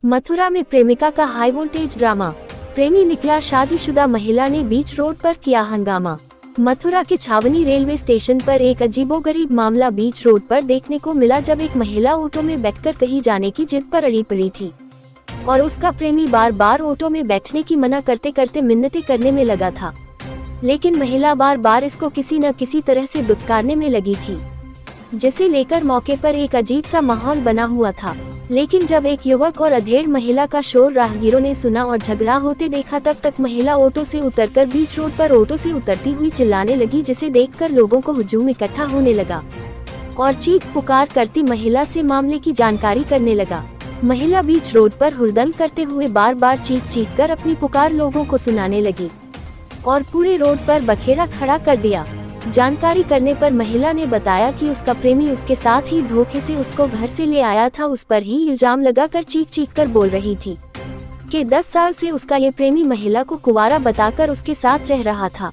मथुरा में प्रेमिका का हाई वोल्टेज ड्रामा। प्रेमी निकला शादीशुदा महिला ने बीच रोड पर किया हंगामा। मथुरा के छावनी रेलवे स्टेशन पर एक अजीबोगरीब मामला बीच रोड पर देखने को मिला, जब एक महिला ऑटो में बैठकर कहीं जाने की जिद पर अड़ी पड़ी थी और उसका प्रेमी बार बार ऑटो में बैठने की मना करते करते मिन्नतें करने में लगा था, लेकिन महिला बार बार इसको किसी न किसी तरह से दुत्कारने में लगी थी, जिसे लेकर मौके पर एक अजीब सा माहौल बना हुआ था। लेकिन जब एक युवक और अधेड़ महिला का शोर राहगीरों ने सुना और झगड़ा होते देखा, तब तक महिला ऑटो से उतरकर बीच रोड पर ऑटो से उतरती हुई चिल्लाने लगी, जिसे देखकर लोगों को हुजूम इकट्ठा होने लगा और चीख पुकार करती महिला से मामले की जानकारी करने लगा। महिला बीच रोड पर हुड़दंग करते हुए बार बार चीख कर अपनी पुकार लोगों को सुनाने लगी और पूरे रोड पर बखेड़ा खड़ा कर दिया। जानकारी करने पर महिला ने बताया कि उसका प्रेमी उसके साथ ही धोखे से उसको घर से ले आया था। उस पर ही इल्जाम लगाकर चीख कर बोल रही थी कि 10 साल से उसका ये प्रेमी महिला को कुंवारा बताकर उसके साथ रह रहा था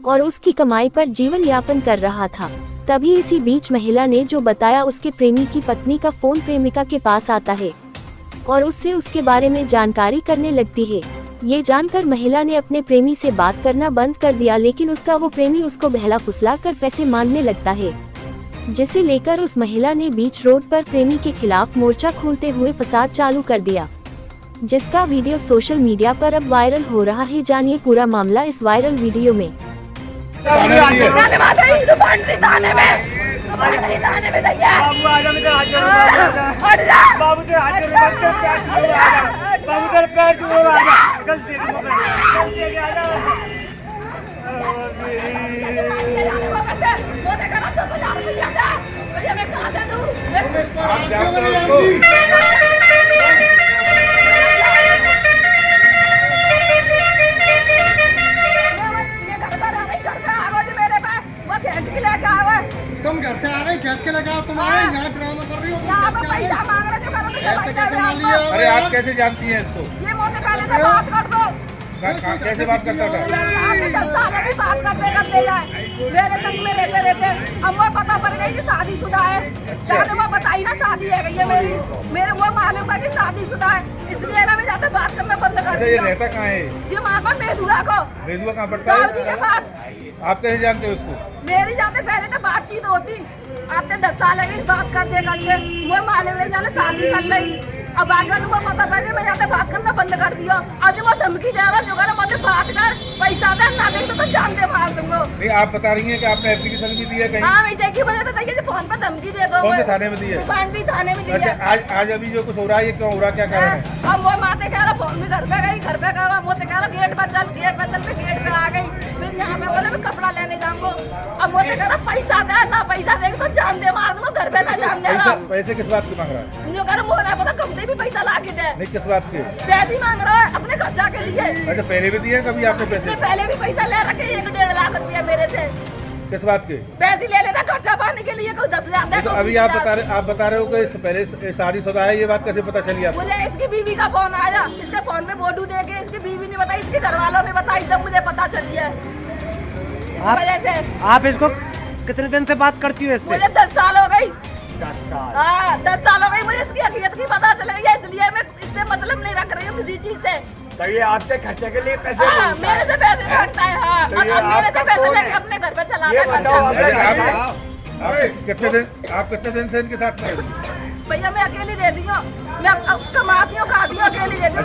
और उसकी कमाई पर जीवन यापन कर रहा था। तभी इसी बीच महिला ने जो बताया, उसके प्रेमी की पत्नी का फोन प्रेमिका के पास आता है और उससे उसके बारे में जानकारी करने लगती है। ये जानकर महिला ने अपने प्रेमी से बात करना बंद कर दिया, लेकिन उसका वो प्रेमी उसको बहला फुसला कर पैसे मांगने लगता है, जिसे लेकर उस महिला ने बीच रोड पर प्रेमी के खिलाफ मोर्चा खोलते हुए फसाद चालू कर दिया, जिसका वीडियो सोशल मीडिया पर अब वायरल हो रहा है। जानिए पूरा मामला इस वायरल वीडियो में। तुम घर से आ गए, खेत के लगाओ, तुम आए यहाँ ड्रामा कर रही हो। यहाँ पे पैसा मांग रहे थे। अरे आप कैसे जानती हैं इसको? ये मुझसे पहले से बात कर दो। कैसे बात करता था? 10 साल की बात करते जाए, मेरे संग में रहते अब वो पता पड़ गई कि शादीशुदा है। जाने वो बताई ना शादी है ये मेरे वो मालूम है कि शादीशुदा है, इसलिए ना मैं जाते बात करना बंद कर दिया। ये रहता कहाँ है? ये वहाँ पर मेदुआ को। मेदुआ कहाँ पड़ता है? के पास। आप कैसे जानते हो उसको? मेरी जाते पहले तो बातचीत होती, आते 10 साल लगे बात करते वो मालूम है जाने शादी कर ली। अब आगे वो पता पड़े मैं जाते बात करना बंद कर दिया। आज वो धमकी दे रहा जो कर मुझे बात कर, पैसा दे, ना दे तो जान दे मार दूंगा। नहीं, आप बता रही हैं कि आपने एप्लीकेशन भी दी है कहीं? हाँ, मैं की वजह से देखिए फोन पर धमकी दे दो। कौन से थाने में दी है? पांडी थाने में दी है। अच्छा, आज अभी जो कुछ हो रहा है ये क्यों हो रहा है, क्या कारण है? अब वो माते कह रहा फोन में घर पे गई, घर पे गया, मुझसे कह रहा गेट पर चल के गेट पे आ गई। फिर यहाँ पे बोले मैं कपड़ा लेने जाऊंगा। अब मुझसे कह रहा पैसा दे, ना पैसा दे तो जान दे मार दूंगा, घर पे ना जान दे रहा। पैसे किस बात की मांग रहा है? जो कह रहा वो ना पता कम से भी पैसा ला के दे। नहीं, किस बात के? पैसे मांग रहा है अपने खर्चा के लिए। अच्छा, पहले भी दिए कभी आपने पैसे? पहले भी पैसा ले रखे 1-1.5 लाख रुपया मेरे से। किस बात के? पैसे ले लेना खर्चा पाने के लिए, कोई 10,000। तो अभी आप बता रहे हो कि पहले शादीशुदा है, ये बात कैसे पता चली आपको? मुझे इसकी बीवी का फोन आया, इसके फोन में फोटो देके इसकी बीवी ने बताई, इसके घर वालों ने बताई, जब मुझे पता चली है। आप इसको कितने दिन से बात करती हो इससे? मुझे 10 साल हो गई। 10 साल? हाँ, 10 साल हो गई मुझे इसकी हकीकत की पता चल गई है, इसलिए मैं इससे मतलब नहीं रख रही हूँ किसी चीज से। तो ये आपसे खर्चे के लिए पैसे हाँ, मेरे से पैसे मांगता है। हाँ, और मेरे से पैसे लेके अपने घर पे चला आप कितने दिन से इनके साथ में? भैया मैं अकेली रहती हूँ, मैं कमाती हूँ, खाती हूँ, अकेली रहती हूँ।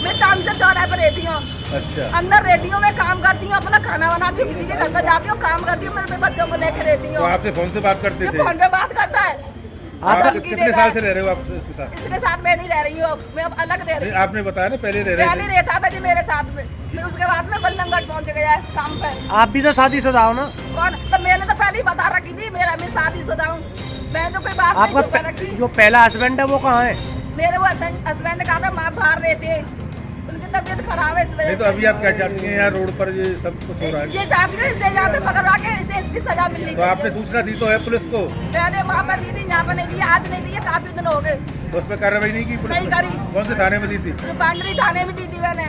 मैं चांद से चौराहे पर रहती हूँ। अच्छा, अंदर रहती हूँ, मैं काम करती हूँ, अपना खाना बनाती हूँ, किसी के घर पर जाती हूँ, काम करती हूँ, मेरे बच्चों को लेके रहती हूँ। आपसे फोन से बात करते थे? फोन पे बात करता है। आप कितने साल से रह रहे हो आप इसके साथ? इसके साथ मैं नहीं रह रही हूँ, मैं अब अलग रह रही हूँ। आपने बताया ना पहले रह रहे थे? पहले रहता था जी मेरे साथ में, फिर उसके बाद में बल्लमगढ़ पहुँच गया है काम पे। आप भी तो शादीशुदा हो ना? कौन? तो मैंने तो पहले ही बता रखी थी मैं शादीशुदा हूँ, मैं तो कोई बात नहीं छुपा रखी। जो पहला हस्बैंड है वो कहाँ है? मेरे वो हस्बैंड ने कहा था माँ बाहर रहते, उनकी तबीयत खराब है इस वजह से। तो अभी आप क्या चाहती हैं? यहाँ रोड पर ये सब कुछ हो रहा है, ये चाहती है इसे यहाँ पे पकड़वा के इसे इसकी सजा मिलनी तो आपने सूचना दी तो है पुलिस को? मैंने वहाँ पर दी थी, यहाँ पर नहीं दी, आज नहीं दी है, काफी दिन हो गए। तो उस पर कार्रवाई नहीं की पुलिस? नहीं करी। कौन से थाने में दी थी? पांडरी थाने में दी थी मैंने।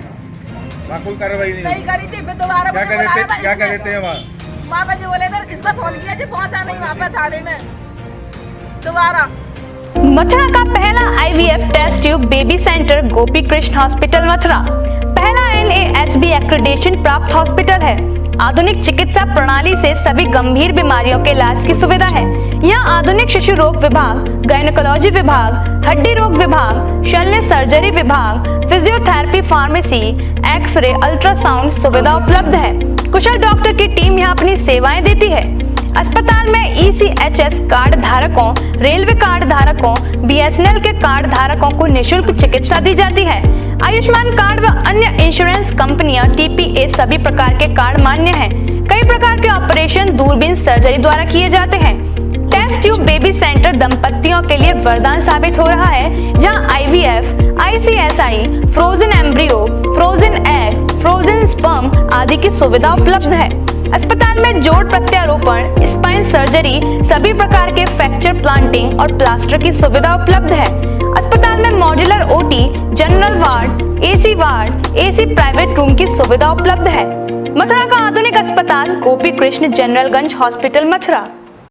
वहाँ कोई कार्रवाई नहीं करी थी। फिर दोबारा क्या कहते हैं वहाँ पर जो बोले थे इस पर फोन किया, पहुँचा नहीं वहाँ पर थाने में दोबारा। मथुरा का पहला IVF tube baby centre Gopi Krishna hospital Mathura पहला NAHB एक्रेडिटेशन प्राप्त हॉस्पिटल है। आधुनिक चिकित्सा प्रणाली से सभी गंभीर बीमारियों के इलाज की सुविधा है। यहाँ आधुनिक शिशु रोग विभाग, गायनेकोलॉजी विभाग, हड्डी रोग विभाग, शल्य सर्जरी विभाग, फिजियोथेरेपी, फार्मेसी, एक्सरे, अल्ट्रासाउंड सुविधा उपलब्ध है। कुशल डॉक्टर की टीम यहाँ अपनी सेवाएं देती है। अस्पताल में ECHS कार्ड धारकों, रेलवे कार्ड धारकों, BSNL के कार्ड धारकों को निःशुल्क चिकित्सा दी जाती है। आयुष्मान कार्ड व अन्य इंश्योरेंस कंपनियां TPA सभी प्रकार के कार्ड मान्य हैं। कई प्रकार के ऑपरेशन दूरबीन सर्जरी द्वारा किए जाते हैं। टेस्ट ट्यूब बेबी सेंटर दंपतियों के लिए वरदान साबित हो रहा है, जहां IVF, ICSI, frozen embryo, frozen egg, frozen sperm आदि की सुविधा उपलब्ध है। अस्पताल में जोड़ प्रत्यारोपण, स्पाइन सर्जरी, सभी प्रकार के फ्रैक्चर प्लांटिंग और प्लास्टर की सुविधा उपलब्ध है। अस्पताल में modular OT, general ward, AC ward, AC private room की सुविधा उपलब्ध है। मथुरा का आधुनिक अस्पताल गोपी कृष्ण जनरलगंज हॉस्पिटल मथुरा।